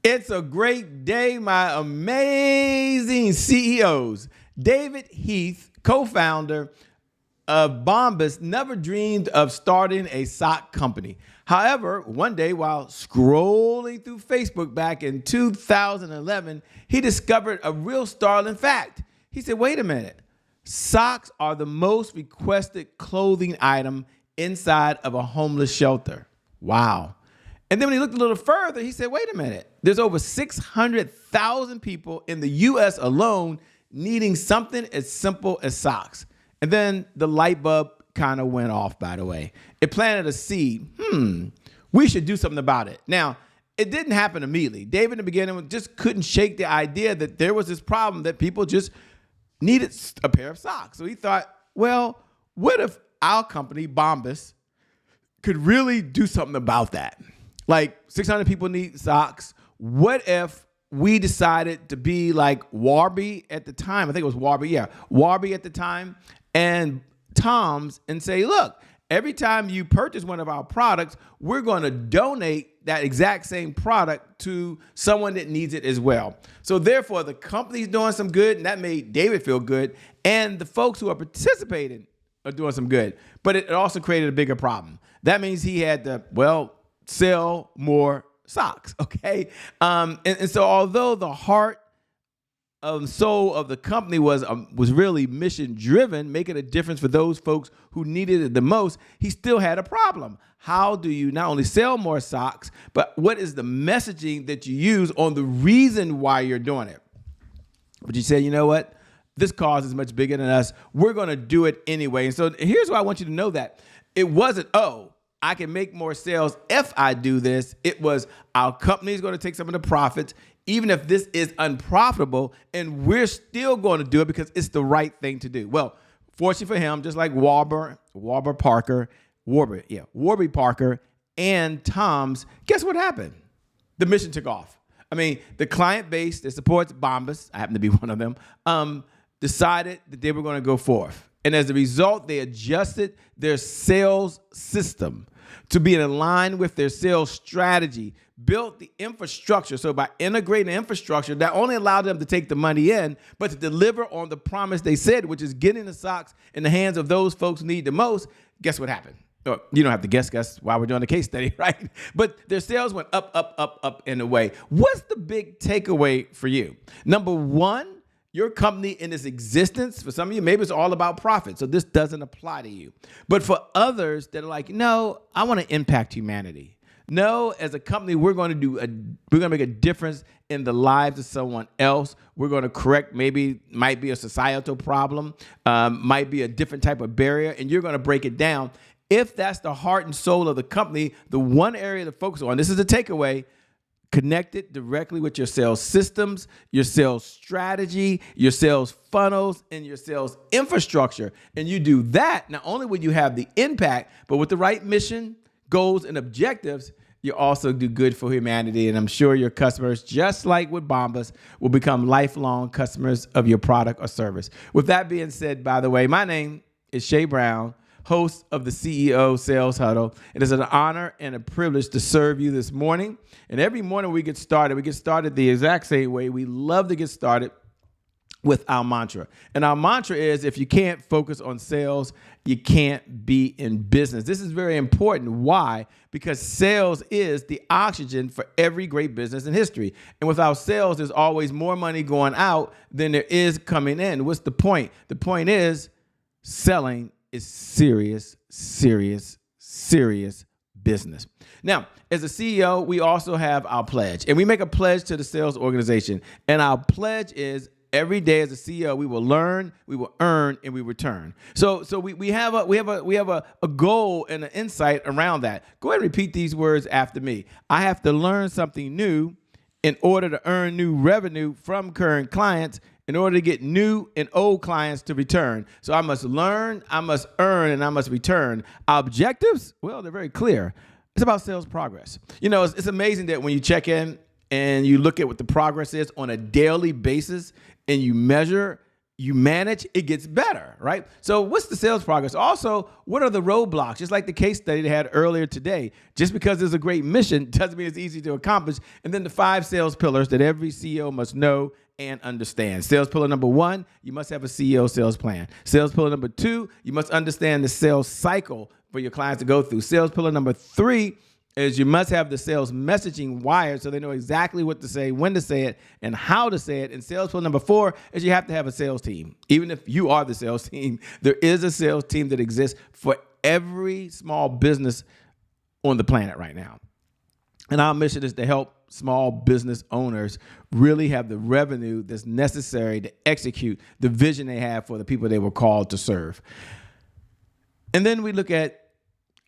It's a great day, my amazing CEOs. David Heath, co-founder of Bombas, never dreamed of starting a sock company. However, one day while scrolling through Facebook back in 2011, he discovered a real startling fact. He said, wait a minute, socks are the most requested clothing item inside of a homeless shelter. Wow. And then when he looked a little further, he said, wait a minute, there's over 600,000 people in the U.S. alone needing something as simple as socks. And then the light bulb kind of went off, by the way. It planted a seed. We should do something about it. Now, it didn't happen immediately. David in the beginning just couldn't shake the idea that there was this problem that people just needed a pair of socks. So he thought, well, what if our company, Bombas, could really do something about that? Like 600 people need socks. What if we decided to be like Warby at the time? I think it was Warby. Yeah, Warby at the time and Tom's, and say, look, every time you purchase one of our products, we're going to donate that exact same product to someone that needs it as well. So therefore, the company's doing some good, and that made David feel good, and the folks who are participating are doing some good. But it also created a bigger problem. That means he had to, sell more socks, okay? And so although the heart and soul of the company was really mission-driven, making a difference for those folks who needed it the most, he still had a problem. How do you not only sell more socks, but what is the messaging that you use on the reason why you're doing it? But you said, you know what? This cause is much bigger than us. We're going to do it anyway. And so here's why I want you to know that. It wasn't, I can make more sales if I do this. It was our company is going to take some of the profits, even if this is unprofitable, and we're still going to do it because it's the right thing to do. Well, fortunately for him, just like Warby Parker, and Tom's, guess what happened? The mission took off. I mean, the client base that supports Bombas, I happen to be one of them, decided that they were going to go forth. And as a result, they adjusted their sales system to be in line with their sales strategy, built the infrastructure. So by integrating the infrastructure, that only allowed them to take the money in, but to deliver on the promise they said, which is getting the socks in the hands of those folks who need the most. Guess what happened? You don't have to guess why we're doing the case study, right? But their sales went up in a way. What's the big takeaway for you? Number one, your company in its existence, for some of you, maybe it's all about profit, so this doesn't apply to you. But for others that are like, no, I want to impact humanity. No, as a company, we're going to make a difference in the lives of someone else. We're going to correct might be a societal problem, might be a different type of barrier, and you're going to break it down. If that's the heart and soul of the company, the one area to focus on, this is the takeaway, connect it directly with your sales systems, your sales strategy, your sales funnels, and your sales infrastructure. And you do that, not only will you have the impact, but with the right mission, goals, and objectives, you also do good for humanity. And I'm sure your customers, just like with Bombas, will become lifelong customers of your product or service. With that being said, by the way, my name is Shay Brown, host of the CEO Sales Huddle. It is an honor and a privilege to serve you this morning. And every morning we get started the exact same way. We love to get started with our mantra. And our mantra is, if you can't focus on sales, you can't be in business. This is very important. Why? Because sales is the oxygen for every great business in history. And without sales, there's always more money going out than there is coming in. What's the point? The point is selling is serious business. Now, as a CEO, we also have our pledge, and we make a pledge to the sales organization. And our pledge is every day as a CEO, we will learn, we will earn, and we return. So we have a goal and an insight around that. Go ahead and repeat these words after me. I have to learn something new in order to earn new revenue from current clients, in order to get new and old clients to return. So I must learn, I must earn, and I must return. Our objectives, well, they're very clear. It's about sales progress. You know, it's amazing that when you check in and you look at what the progress is on a daily basis and you measure you manage, it gets better, right? So what's the sales progress? Also, what are the roadblocks? Just like the case study they had earlier today. Just because there's a great mission doesn't mean it's easy to accomplish. And then the 5 sales pillars that every CEO must know and understand. Sales pillar number 1, you must have a CEO sales plan. Sales pillar number 2, you must understand the sales cycle for your clients to go through. Sales pillar number 3 is you must have the sales messaging wired so they know exactly what to say, when to say it, and how to say it. And sales pillar number 4 is you have to have a sales team. Even if you are the sales team, there is a sales team that exists for every small business on the planet right now. And our mission is to help small business owners really have the revenue that's necessary to execute the vision they have for the people they were called to serve. And then we look at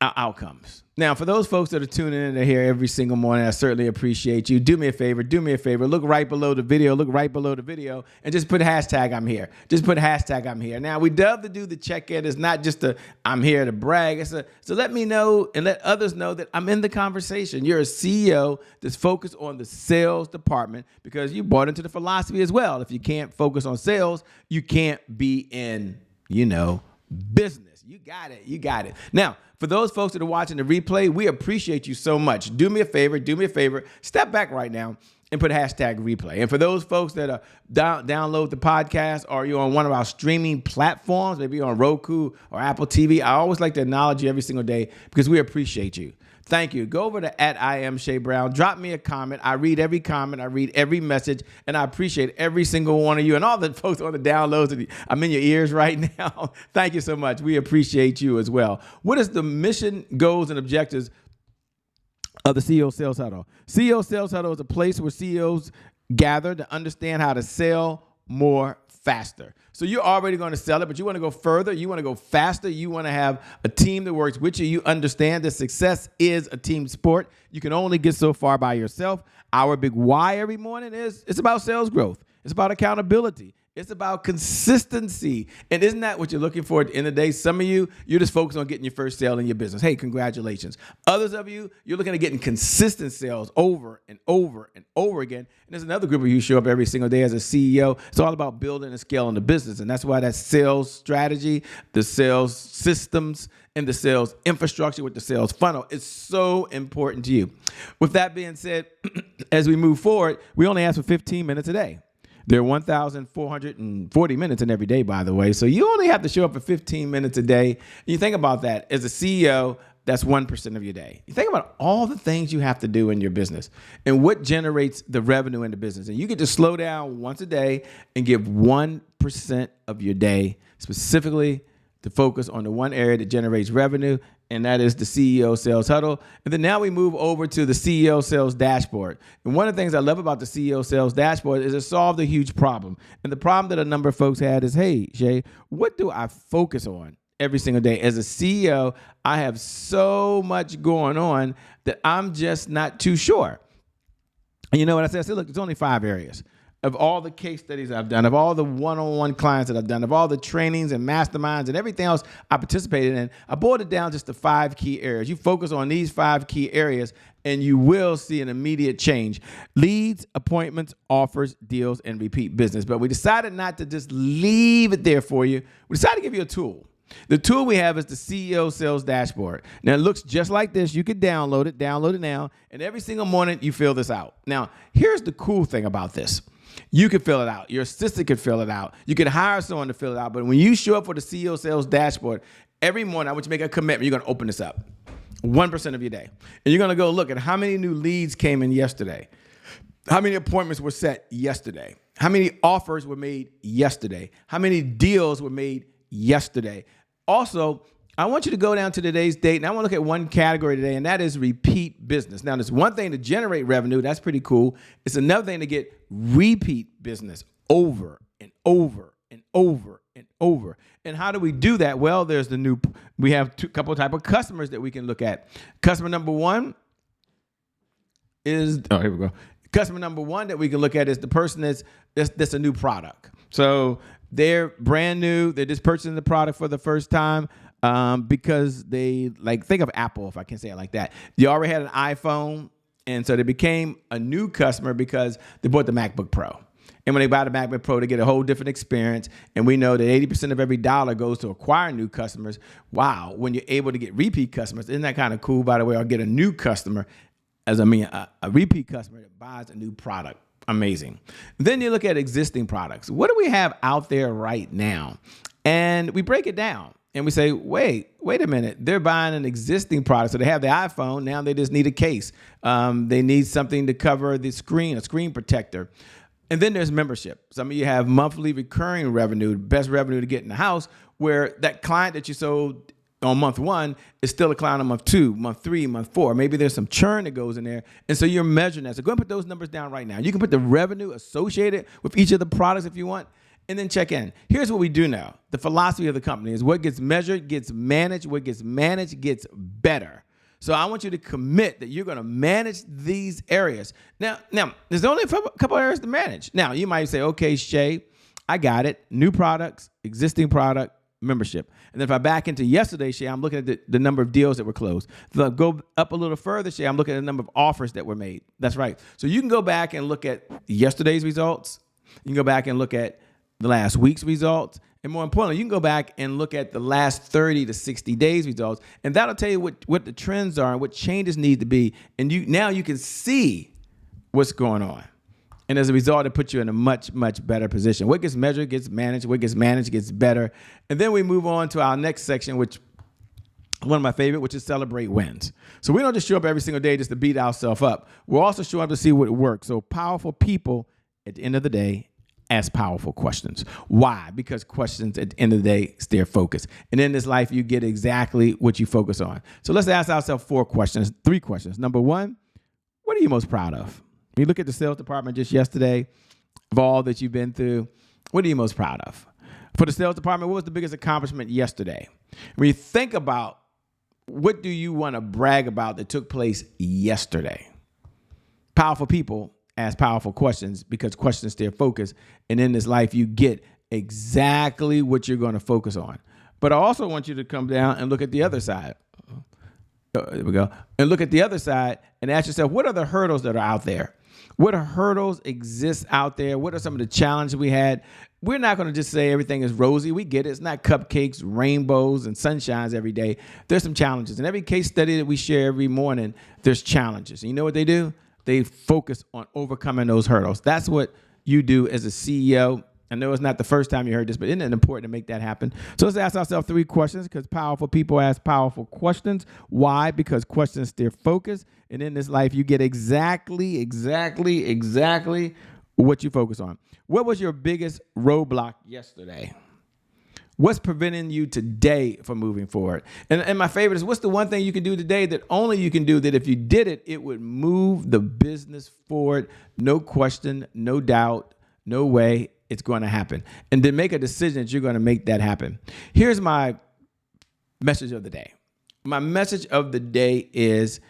our outcomes. Now, for those folks that are tuning in to here every single morning, I certainly appreciate you. Do me a favor. Look right below the video, and just put hashtag I'm here. Just put hashtag I'm here. Now, we love to do the check-in. It's not just I'm here to brag. So let me know and let others know that I'm in the conversation. You're a CEO that's focused on the sales department because you bought into the philosophy as well. If you can't focus on sales, you can't be in, business. You got it. Now, for those folks that are watching the replay, we appreciate you so much. Do me a favor. Step back right now and put hashtag replay. And for those folks that download the podcast or you're on one of our streaming platforms, maybe on Roku or Apple TV, I always like to acknowledge you every single day because we appreciate you. Thank you. Go over to @IamShayBrown. Drop me a comment. I read every comment. I read every message. And I appreciate every single one of you and all the folks on the downloads. I'm in your ears right now. Thank you so much. We appreciate you as well. What is the mission, goals, and objectives of the CEO Sales Huddle? CEO Sales Huddle is a place where CEOs gather to understand how to sell more faster. So you're already going to sell it, but you want to go further. You want to go faster. You want to have a team that works with you. You understand that success is a team sport. You can only get so far by yourself. Our big why every morning is it's about sales growth. It's about accountability. It's about consistency. And isn't that what you're looking for at the end of the day? Some of you, you're just focused on getting your first sale in your business. Hey, congratulations. Others of you, you're looking at getting consistent sales over and over and over again. And there's another group of you who show up every single day as a CEO. It's all about building and scaling the business. And that's why that sales strategy, the sales systems, and the sales infrastructure with the sales funnel is so important to you. With that being said, as we move forward, we only ask for 15 minutes a day. There are 1,440 minutes in every day, by the way. So you only have to show up for 15 minutes a day. You think about that. As a CEO, that's 1% of your day. You think about all the things you have to do in your business and what generates the revenue in the business. And you get to slow down once a day and give 1% of your day specifically to focus on the one area that generates revenue, and that is the CEO Sales Huddle. And then now we move over to the CEO Sales Dashboard. And one of the things I love about the CEO Sales Dashboard is it solved a huge problem. And the problem that a number of folks had is, hey, Shay, what do I focus on every single day? As a CEO, I have so much going on that I'm just not too sure. And you know what I said? I said, look, there's only 5 areas. Of all the case studies I've done, of all the one-on-one clients that I've done, of all the trainings and masterminds and everything else I participated in, I boiled it down just to 5 key areas. You focus on these 5 key areas and you will see an immediate change. Leads, appointments, offers, deals, and repeat business. But we decided not to just leave it there for you. We decided to give you a tool. The tool we have is the CEO Sales Dashboard. Now, it looks just like this. You can download it now, and every single morning you fill this out. Now, here's the cool thing about this. You can fill it out. Your assistant can fill it out. You can hire someone to fill it out. But when you show up for the CEO Sales Dashboard, every morning I want you to make a commitment. You're going to open this up. 1% of your day. And you're going to go look at how many new leads came in yesterday. How many appointments were set yesterday. How many offers were made yesterday. How many deals were made yesterday. Also, I want you to go down to today's date, and I want to look at one category today, and that is repeat business. Now, there's one thing to generate revenue. That's pretty cool. It's another thing to get repeat business over and over and over and over. And how do we do that? Well, we have a couple of type of customers that we can look at. Customer number one is, here we go. Customer number one that we can look at is the person that's a new product. So they're brand new. They're just purchasing the product for the first time. Because they think of Apple, if I can say it like that. They already had an iPhone, and so they became a new customer because they bought the MacBook Pro. And when they buy the MacBook Pro, they get a whole different experience. And we know that 80% of every dollar goes to acquire new customers. Wow. When you're able to get repeat customers, isn't that kind of cool, by the way? Or get a new customer, a repeat customer that buys a new product. Amazing. Then you look at existing products. What do we have out there right now? And we break it down. And we say, wait a minute. They're buying an existing product. So they have the iPhone. Now they just need a case. They need something to cover the screen, a screen protector. And then there's membership. Some of you have monthly recurring revenue, best revenue to get in the house, where that client that you sold on month 1 is still a client on month 2, month 3, month 4. Maybe there's some churn that goes in there. And so you're measuring that. So go and put those numbers down right now. You can put the revenue associated with each of the products if you want. And then check in. Here's what we do now. The philosophy of the company is what gets measured gets managed. What gets managed gets better. So I want you to commit that you're going to manage these areas. Now, there's only a couple areas to manage. Now, you might say, okay, Shay, I got it. New products, existing product, membership. And then if I back into yesterday, Shay, I'm looking at the number of deals that were closed. If I go up a little further, Shay, I'm looking at the number of offers that were made. That's right. So you can go back and look at yesterday's results. You can go back and look at the last week's results. And more importantly, you can go back and look at the last 30 to 60 days results. And that'll tell you what the trends are and what changes need to be. And now you can see what's going on. And as a result, it puts you in a much, much better position. What gets measured gets managed. What gets managed gets better. And then we move on to our next section, which one of my favorite, which is celebrate wins. So we don't just show up every single day just to beat ourselves up. We're also showing up to see what works. So powerful people, at the end of the day, ask powerful questions. Why? Because questions at the end of the day steer focus. And in this life, you get exactly what you focus on. So let's ask ourselves 3 questions. Number 1, what are you most proud of? When you look at the sales department just yesterday, of all that you've been through, what are you most proud of? For the sales department, what was the biggest accomplishment yesterday? When you think about what do you want to brag about that took place yesterday? Powerful people ask powerful questions because questions steer focus. And in this life, you get exactly what you're going to focus on. But I also want you to come down and look at the other side. There we go. And look at the other side and ask yourself, what are the hurdles that are out there? What hurdles exist out there? What are some of the challenges we had? We're not going to just say everything is rosy. We get it. It's not cupcakes, rainbows, and sunshines every day. There's some challenges. In every case study that we share every morning, there's challenges. And you know what they do? They focus on overcoming those hurdles. That's what you do as a CEO. I know it's not the first time you heard this, but isn't it important to make that happen? So let's ask ourselves 3 questions because powerful people ask powerful questions. Why? Because questions steer focus. And in this life, you get exactly what you focus on. What was your biggest roadblock yesterday? What's preventing you today from moving forward? And my favorite is, what's the one thing you can do today that only you can do that if you did it, it would move the business forward? No question, no doubt, no way it's going to happen. And then make a decision that you're going to make that happen. Here's my message of the day. My message of the day is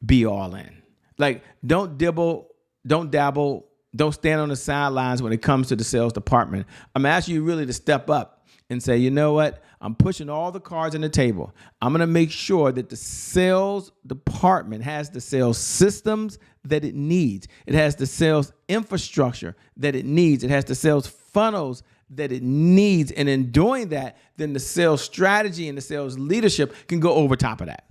be all in. Like, don't dibble, don't dabble, don't stand on the sidelines when it comes to the sales department. I'm asking you really to step up and say, you know what? I'm pushing all the cards on the table. I'm going to make sure that the sales department has the sales systems that it needs. It has the sales infrastructure that it needs. It has the sales funnels that it needs. And in doing that, then the sales strategy and the sales leadership can go over top of that.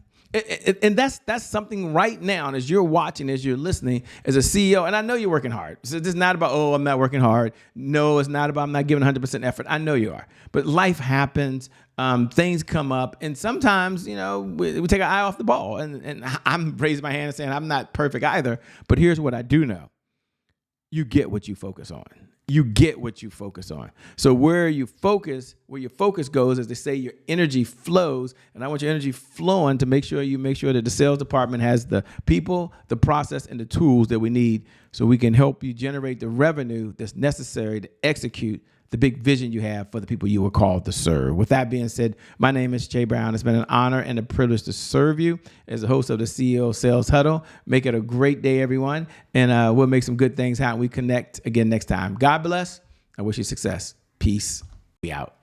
And that's something right now. And as you're watching, as you're listening, as a CEO, and I know you're working hard. So it's not about, oh, I'm not working hard. No, it's not about I'm not giving 100% effort. I know you are. But life happens. Things come up. And sometimes, we take our eye off the ball. And I'm raising my hand and saying I'm not perfect either. But here's what I do know. You get what you focus on. You get what you focus on. So where your focus goes, as they say, your energy flows. And I want your energy flowing to make sure that the sales department has the people, the process, and the tools that we need so we can help you generate the revenue that's necessary to execute the big vision you have for the people you were called to serve. With that being said, my name is Jay Brown. It's been an honor and a privilege to serve you as the host of the CEO Sales Huddle. Make it a great day, everyone, and we'll make some good things happen. We connect again next time. God bless. I wish you success. Peace. We out.